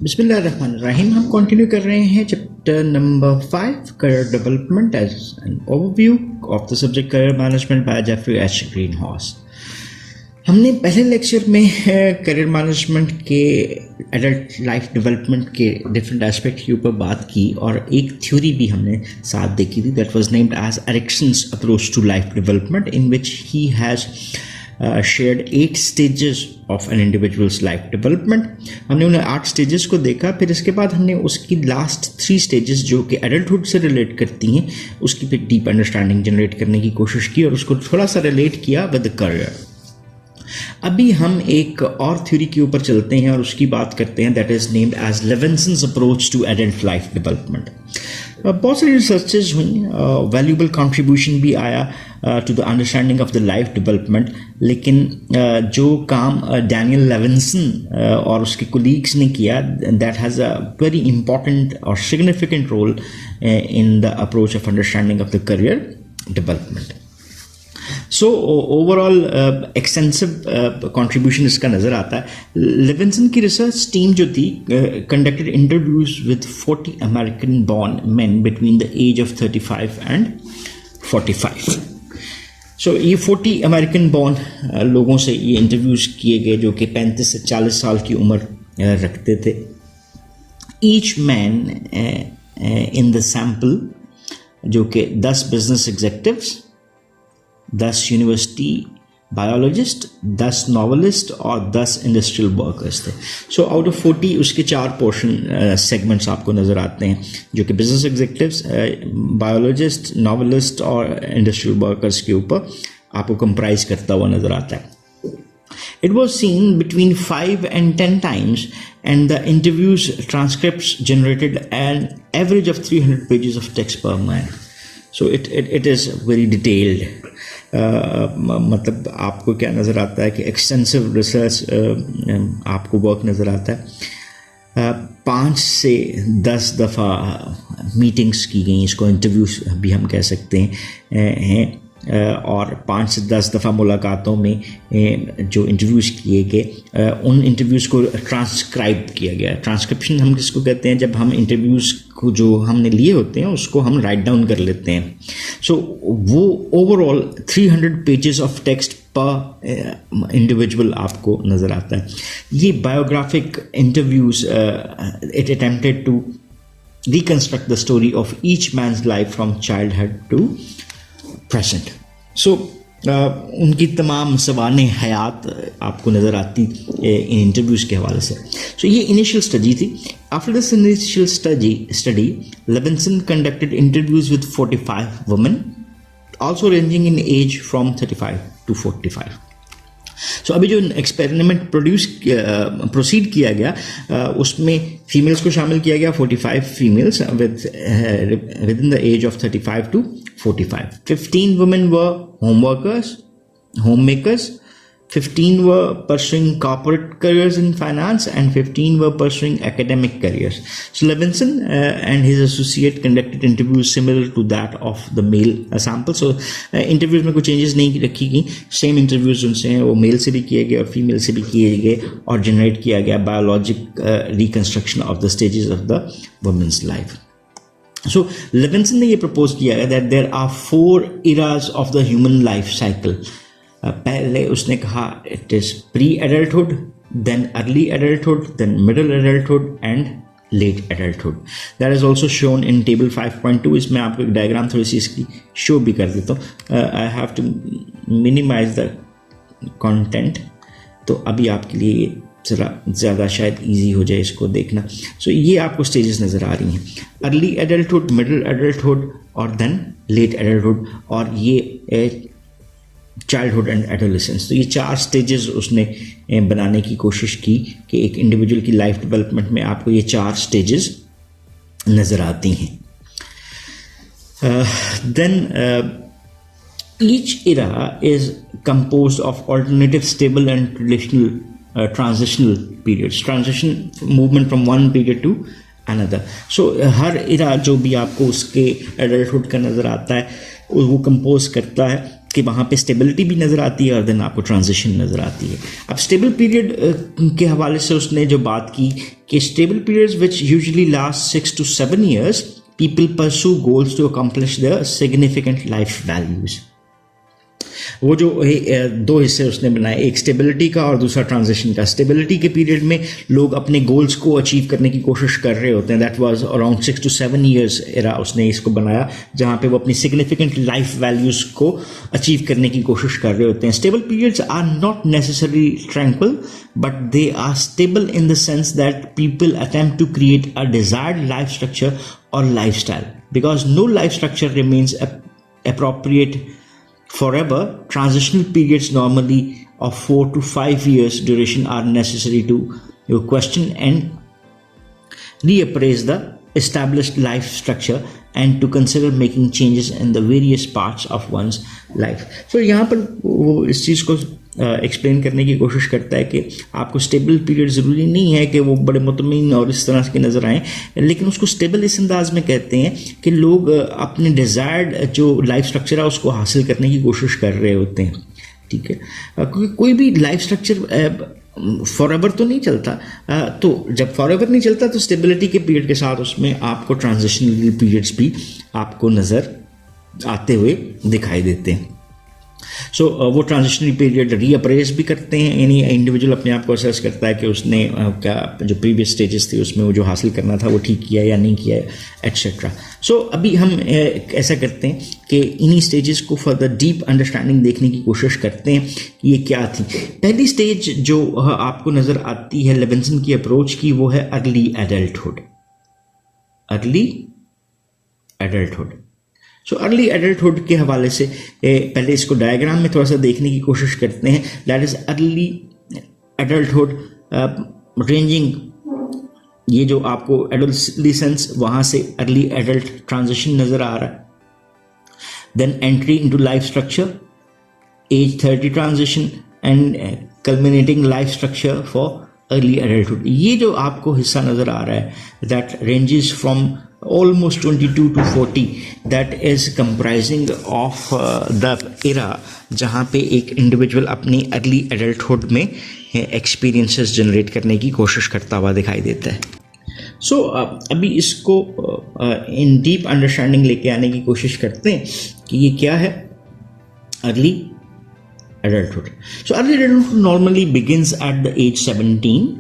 बिस्मिल्लाहिर्रहमानिर्रहीम। हम कंटिन्यू कर रहे हैं chapter number 5 career development as an overview of the subject career management by Jeffrey H Greenhaus. हमने पहले लेक्चर में करियर मैनेजमेंट के एडल्ट लाइफ डेवलपमेंट के डिफरेंट एस्पेक्ट के ऊपर बात की और एक थ्योरी भी हमने साथ देखी थी that was named as Erikson's approach to life development, in which he has shared 8 stages of an individual's life development। हमने उन्हें 8 stages को देखा, फिर इसके बाद हमने उसकी लास्ट 3 stages जो कि एडल्टहुड से रिलेट करती हैं उसकी फिर डीप अंडरस्टैंडिंग जनरेट करने की कोशिश की और उसको थोड़ा सा रिलेट किया विद करियर। अभी हम एक और थ्योरी के ऊपर चलते हैं और उसकी बात करते हैं that is named as Levinson's approach to adult life development. बहुत सारी रिसर्चेज हुई, वैल्यूबल कंट्रीब्यूशन भी आया to the understanding of the life development, लेकिन जो काम डैनियल लेविन्सन और उसके कोलीग्स ने किया that has a very important और significant role in the approach of understanding of the career development. So overall extensive contribution इसका नज़र आता है। लेविन्सन की रिसर्च टीम जो थी conducted interviews with 40 American born men between the age of 35 and 45। So ये 40 American born लोगों से ये इंटरव्यूज किए गए जो कि 35 से 40 साल की उम्र रखते थे। Each man in the sample जो कि 10 बिजनेस एग्जेक्टिव्स, 10 यूनिवर्सिटी बायोलॉजिस्ट, 10 नॉवलिस्ट और 10 इंडस्ट्रियल वर्कर्स थे। सो आउट ऑफ 40 उसके 4 पोर्शन सेगमेंट्स आपको नज़र आते हैं जो कि बिजनेस एग्जेक्टिव्स, बायोलॉजिस्ट, नॉवलिस्ट और इंडस्ट्रियल वर्कर्स के ऊपर आपको कंप्राइज करता हुआ नज़र आता है। It was seen between 5 and 10 times, and the interviews transcripts generated an average of 300 pages of text per man. So it is very detailed. मतलब आपको क्या नज़र आता है कि एक्सटेंसिव रिसर्च आपको वर्क नज़र आता है। 5 से 10 दफ़ा मीटिंग्स की गई, इसको इंटरव्यूज भी हम कह सकते हैं, और 5 से 10 दफ़ा मुलाकातों में जो इंटरव्यूज़ किए गए उन इंटरव्यूज़ को ट्रांसक्राइब किया गया। ट्रांसक्रिप्शन हम किसको कहते हैं, जब हम इंटरव्यूज़ को जो हमने लिए होते हैं उसको हम राइट डाउन कर लेते हैं। सो वो ओवरऑल 300 पेजेस ऑफ टेक्स्ट पर इंडिविजुअल आपको नज़र आता है। ये biographic interviews it attempted to reconstruct the story of each man's life from childhood to present. So उनकी तमाम सवाने हयात आपको नज़र आती इन इंटरव्यूज़ के हवाले से। सो ये इनिशियल स्टडी थी। After this initial study Levinson conducted interviews with 45 women also ranging in age from 35 to 45। So अभी जो एक्सपेरिमेंट प्रोसीड किया गया उसमें फीमेल्स को शामिल किया गया, 45 females within the age of 35 to 45। 15 women were home workers, homemakers, 15 were pursuing corporate careers in finance, and 15 were pursuing academic careers. So Levinson and his associate conducted interviews similar to that of the male sample. So interviews में कोई changes नहीं रखी गई, same interviews उनसे हैं वो mail से भी किए गए और फीमेल से भी किए गए और जनरेट किया गया biologic reconstruction of the stages of the women's life. So Levinson ने ये प्रपोज किया है that there are 4 eras of the human life cycle. पहले उसने कहा it is pre adulthood, then early adulthood, then middle adulthood and late adulthood. That is also shown in table 5.2। इसमें आपको एक डायग्राम थोड़ी सी इसकी शो भी कर देता हूँ। I have to minimise the content, तो अभी आपके लिए ज़रा ज़्यादा शायद इजी हो जाए इसको देखना। सो ये आपको स्टेजेस नज़र आ रही हैं, अर्ली एडल्टहुड, मिडिल एडल्टहुड और देन लेट एडल्टहुड, और ये चाइल्डहुड एंड एडोलेसेंस। तो ये 4 स्टेजेस उसने बनाने की कोशिश की कि एक इंडिविजुअल की लाइफ डेवलपमेंट में आपको ये 4 स्टेजेस नज़र आती हैं। Then each era is composed of alternative stable and traditional transitional periods, transition movement from one period to another. So her era जो भी आपको उसके एडल्टहुड का नज़र आता है वो कंपोज करता है कि वहाँ पे स्टेबिलिटी भी नज़र आती है और देन आपको ट्रांजिशन नज़र आती है। अब स्टेबल पीरियड के हवाले से उसने जो बात की कि stable periods which usually last 6 to 7 years people pursue goals to accomplish their significant life values। वो जो दो हिस्से उसने बनाए, एक स्टेबिलिटी का और दूसरा ट्रांजिशन का। स्टेबिलिटी के पीरियड में लोग अपने गोल्स को अचीव करने की कोशिश कर रहे होते हैं। That was around 6 to 7 years era उसने इसको बनाया, जहाँ पे वो अपनी सिग्निफिकेंट लाइफ वैल्यूज़ को अचीव करने की कोशिश कर रहे होते हैं। Stable periods are not necessary tranquil, but they are stable in the sense that people attempt to create a desired life structure और lifestyle. Because no life structure remains appropriate forever, transitional periods normally of 4 to 5 years duration are necessary to question and reappraise the established life structure and to consider making changes in the various parts of one's life। So यहाँ पर वो इस चीज़ को explain करने की कोशिश करता है कि आपको स्टेबल पीरियड ज़रूरी नहीं है कि वो बड़े मुतमईन और इस तरह के नज़र आएँ, लेकिन उसको स्टेबल इस अंदाज में कहते हैं कि लोग अपने डिज़ायर्ड जो लाइफ स्ट्रक्चर है उसको हासिल करने की कोशिश कर रहे होते हैं। ठीक है, क्योंकि कोई भी लाइफ स्ट्रक्चर फॉर एवर तो नहीं चलता, तो जब फॉर एवर नहीं चलता तो स्टेबिलिटी के पीरियड के साथ उसमें आपको ट्रांजिशनल पीरियड्स भी आपको नज़र आते हुए दिखाई देते हैं। सो वो ट्रांजिशनरी पीरियड रीअप्रेस भी करते हैं, यानी इंडिविजुअल अपने आप को असेस करता है कि उसने क्या जो प्रीवियस स्टेजेस थे उसमें वो जो हासिल करना था वो ठीक किया या नहीं किया, एट्सेट्रा। सो अभी हम ऐसा करते हैं कि इन्हीं स्टेजेस को फर्दर डीप अंडरस्टैंडिंग देखने की कोशिश करते हैं कि ये क्या थी। पहली स्टेज जो आपको नज़र आती है लेविंसन की अप्रोच की, वो है early adulthood. Early adulthood. So early adulthood के हवाले से पहले इसको डायग्राम में थोड़ा सा देखने की कोशिश करते हैं। That is early adulthood ranging, ये जो आपको एडोलेसेंस वहाँ से अर्ली एडल्ट ट्रांजिशन नज़र आ रहा है। Then entry into life structure, age 30 transition and culminating life structure for early adulthood. ये जो आपको हिस्सा नज़र आ रहा है that ranges from almost 22 to 40, that is comprising of the era जहाँ पे एक इंडिविजुअल अपनी अर्ली एडल्टहुड में एक्सपीरियंसेस जनरेट करने की कोशिश करता हुआ दिखाई देता है। सो अभी इसको इन डीप अंडरस्टैंडिंग लेके आने की कोशिश करते हैं कि ये क्या है early adulthood. So early adulthood normally begins at the age 17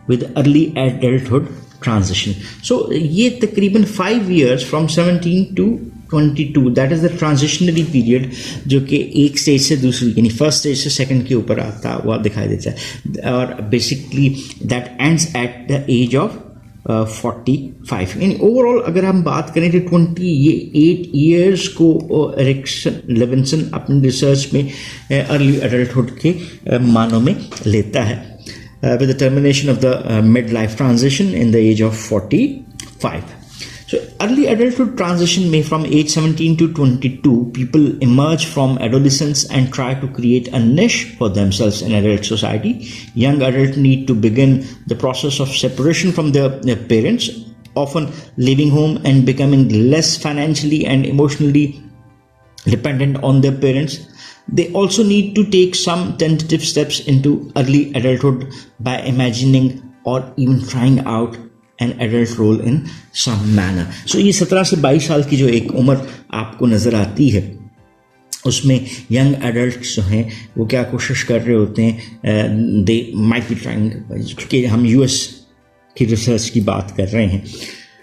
with early adulthood transition। So ये तकरीबन 5 years from 17 to 22, that is the transitionary period, जो कि एक स्टेज से दूसरी यानी फर्स्ट स्टेज से सेकंड के ऊपर आता हुआ दिखाई देता है, और basically that ends at the age of 45। यानी ओवरऑल अगर हम बात करें तो 28 years को लेविंसन अपनी रिसर्च में अर्ली एडल्टहुड के मानों में लेता है। With the termination of the midlife transition in the age of 45. So early adulthood transition may from age 17 to 22, people emerge from adolescence and try to create a niche for themselves in adult society. Young adults need to begin the process of separation from their parents, often leaving home and becoming less financially and emotionally dependent on their parents. They also need to take some tentative steps into early adulthood by imagining or even trying out an adult role in some manner. So ये 17 से 22 साल की जो एक उम्र आपको नज़र आती है, उसमें यंग एडल्ट्स जो हैं वो क्या कोशिश कर रहे होते हैं, दे माइट बी ट्राइंग, क्योंकि हम यूएस की रिसर्च की बात कर रहे हैं,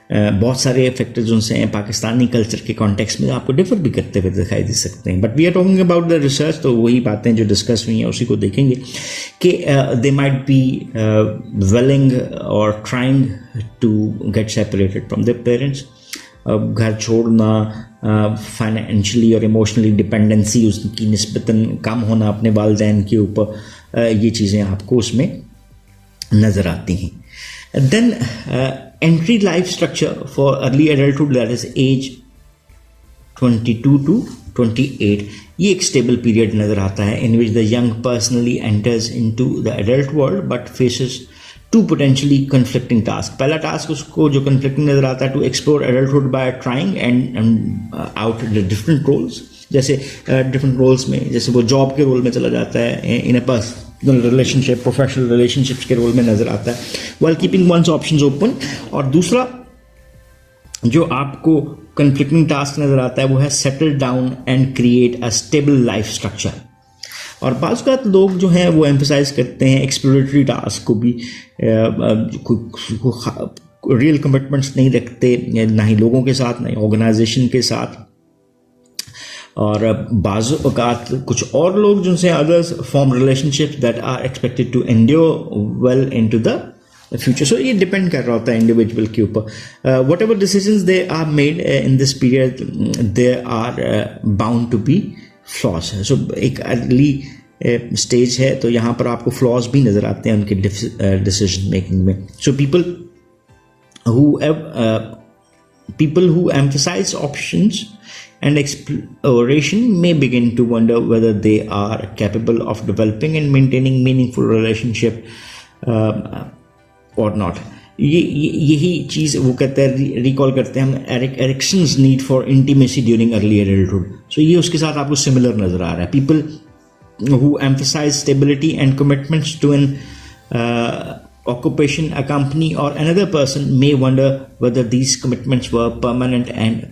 बहुत सारे फैक्टर्स उनसे हैं पाकिस्तानी कल्चर के कॉन्टेक्स्ट में आपको डिफर भी करते हुए दिखाई दे सकते हैं, but we are talking about the research. तो वही बातें जो डिस्कस हुई हैं उसी को देखेंगे कि दे माइट बी विलिंग और trying to get separated from their parents. घर छोड़ना, फाइनेंशियली और इमोशनली डिपेंडेंसी उसकी निस्बतन कम होना अपने वालिदैन के ऊपर, ये चीज़ें आपको उसमें नज़र आती हैं। Then entry life structure for early adulthood, that is age 22 to 28, ये एक stable period नज़र आता है in which the young personally enters into the adult world but faces two potentially conflicting tasks। पहला टास्क उसको जो conflicting नज़र आता है to explore adulthood by trying and out the different roles जैसे डिफरेंट रोल्स में, जैसे वो जॉब के रोल में चला जाता है, in a personal relationship, professional relationships के रोल में नज़र आता है, while keeping one's options open. और दूसरा जो आपको कन्फ्लिक्टिंग टास्क नज़र आता है वो है settle down and create a stable life structure. और बाज़ औक़ात लोग जो हैं वो एम्फसाइज करते हैं एक्सप्लोरेटरी टास्क को भी, रियल कमिटमेंट्स नहीं रखते, ना ही लोगों के साथ, ना ही ऑर्गेनाइजेशन के साथ। और बाज़ औक़ात कुछ और लोग जिनसे others form relationships that are expected to endure well into the future. So ये डिपेंड कर रहा होता है इंडिविजुअल के ऊपर। Whatever decisions they are made in this period they are bound to be flaws. So एक early stage है तो यहाँ पर आपको फ्लॉज भी नज़र आते हैं उनके डिसीजन मेकिंग में। सो people who emphasize options and exploration may begin to wonder whether they are capable of developing and maintaining meaningful relationship or not। यही चीज़ वो कहते हैं, रिकॉल करते हैं हम Erikson's need for intimacy during early adulthood. So ये उसके साथ आपको सिमिलर नज़र आ रहा है। People who emphasize stability and commitments to an occupation, a company or another person may wonder whether these commitments were permanent and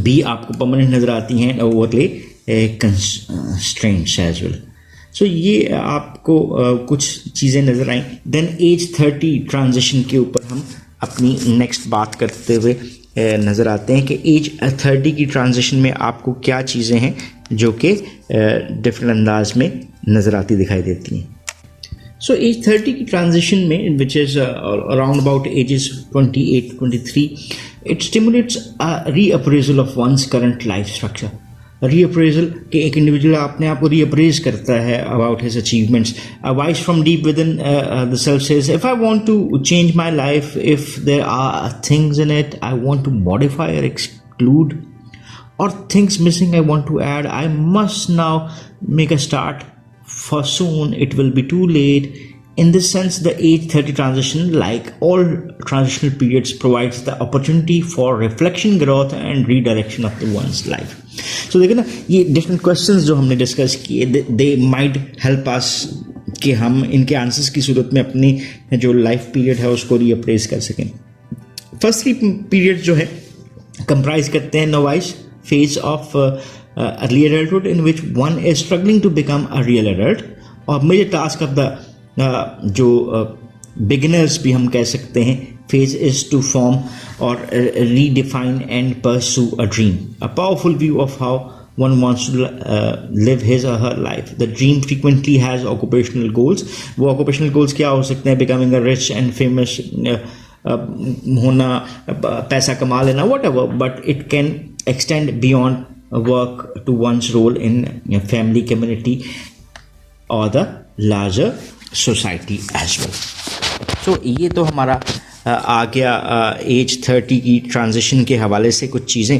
भी आपको permanent नज़र आती हैं overly constraints as well। So ये आपको कुछ चीज़ें नज़र आई। Then age 30 transition के ऊपर हम अपनी नेक्स्ट बात करते हुए नज़र आते हैं कि एज 30 की ट्रांजिशन में आपको क्या चीज़ें हैं जो कि डिफरेंट अंदाज में नज़र आती दिखाई देती हैं। सो एज 30 की ट्रांजिशन में which is around about ages 28-23, it stimulates a reappraisal of one's current life structure. Reappraisal के एक इंडिविजुअल अपने आप को रीअप्रेज करता है about his achievements. A voice from deep within the self says, if I want to change my life, if there are things in it I want to modify और exclude, or things missing I want to add, I must now make a start, for soon it will be too late. In this sense, the age 30 transition, like all transitional periods, provides the opportunity for reflection, growth and redirection of the one's life. So देखो ना, ये different questions जो हमने discuss किए, they might help us कि हम इनके answers की सूरत में अपनी जो लाइफ पीरियड है उसको रीअप्रेज कर सकें। फर्स्ट 3 पीरियड जो है कंप्राइज करते हैं novice phase of early adulthood in which one is struggling to become a real adult, और major task of the जो beginners भी हम कह सकते हैं phase is to form or redefine and pursue a dream, a powerful view of how one wants to live his or her life. The dream frequently has occupational goals. वो occupational goals क्या हो सकते हैं? Becoming a rich and famous, होना, पैसा कमा लेना, whatever, but it can extend beyond work to one's role in family, community or the larger society as well. So ये तो हमारा आ गया एज 30 की ट्रांजिशन के हवाले से कुछ चीज़ें।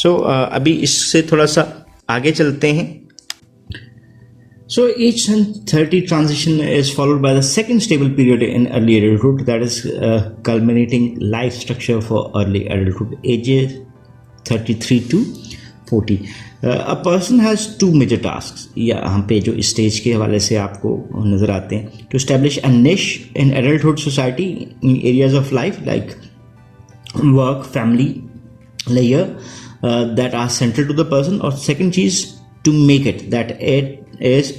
So अभी इससे थोड़ा सा आगे चलते हैं। So age 30 transition is followed by the second stable period in early adulthood, that is culminating life structure for early adulthood, ages 33 to 40. A person has 2 major tasks, यहाँ पे जो इस स्टेज के हवाले से आपको नज़र आते हैं। To establish a niche in adulthood society in areas of life like work, family, leisure that are central to the person, or second cheese to make it, that it is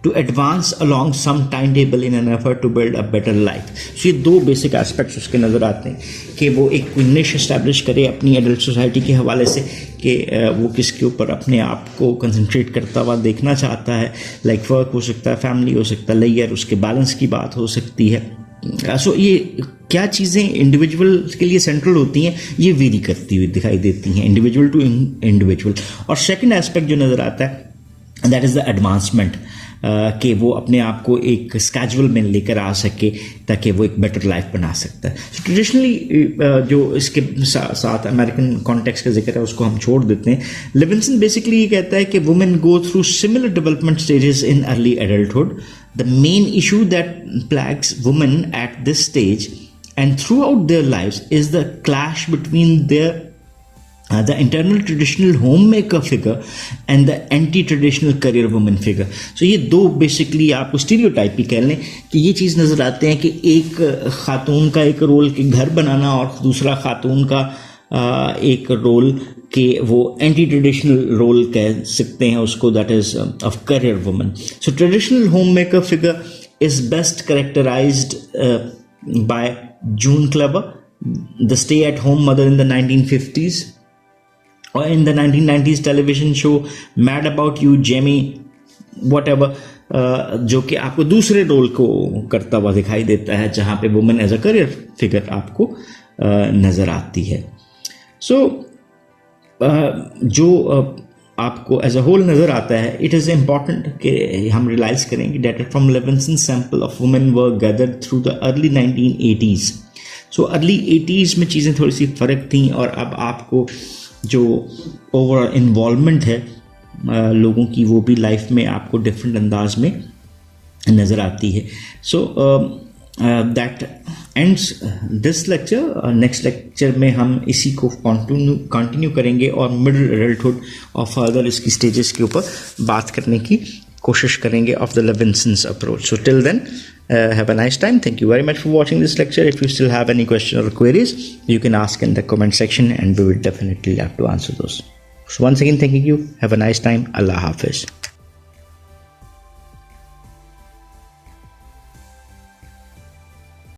to advance along some timetable in an effort to build a better life. So ये 2 basic aspects उसके नज़र आते हैं कि वो एक निश establish करे अपनी एडल्ट सोसाइटी के हवाले से कि वो किसके ऊपर अपने आप को कंसंट्रेट करता हुआ देखना चाहता है। लाइक वर्क हो सकता है, फैमिली हो सकता है, लेयर, उसके बैलेंस की बात हो सकती है। सो ये क्या चीज़ें इंडिविजुअल के लिए सेंट्रल होती हैं, ये वेरी करती हुई दिखाई देती हैं इंडिविजुअल टू इंडिविजुअल। और सेकेंड एस्पेक्ट जो नज़र आता है दैट इज़ द एडवांसमेंट, कि वो अपने आप को एक स्केजुअल में लेकर आ सके ताकि वो एक बेटर लाइफ बना सकता है। सो ट्रेडिशनली जो इसके साथ अमेरिकन कॉन्टेक्स्ट का जिक्र है उसको हम छोड़ देते हैं। लिविंसन बेसिकली ये कहता है कि women go through similar development stages in early adulthood. The main issue that plagues women at this stage and throughout their lives is the clash between their the internal traditional homemaker figure and the anti-traditional career woman figure. So ये दो basically आपको stereotype ही कह लें कि ये चीज़ नज़र आते हैं कि एक खातून का एक रोल कि घर बनाना और दूसरा खातून का एक रोल कि वो एंटी ट्रेडिशनल रोल कह सकते हैं उसको, that is of career woman. So traditional home maker figure is best characterised by June Kleber, the stay-at-home mother in the 1950s. Or in the 1990s television show Mad About You, Jamie whatever, जो कि आपको दूसरे role को करता हुआ दिखाई देता है जहाँ पे women as a career figure आपको नज़र आती है. सो जो आपको एज अ होल नज़र आता है, इट इज़ इम्पॉर्टेंट कि हम रियलाइज़ करें कि data from Levinson sample of women were gathered through the early 1980s. So early 80s में चीज़ें थोड़ी सी फ़र्क थी और अब आपको जो ओवरऑल इन्वॉल्वमेंट है लोगों की वो भी लाइफ में आपको डिफरेंट अंदाज में नज़र आती है. So that ends this lecture. Next lecture में हम इसी को कंटिन्यू करेंगे और मिडिल एडल्टहुड और फर्दर इसकी स्टेजेस के ऊपर बात करने की कोशिश करेंगे of the Levinson's approach. So till then, have a nice time. Thank you very much for watching this lecture. If you still have any questions or queries, you can ask in the comment section and we will definitely have to answer those. So once again, thanking you. Have a nice time. Allah Hafiz.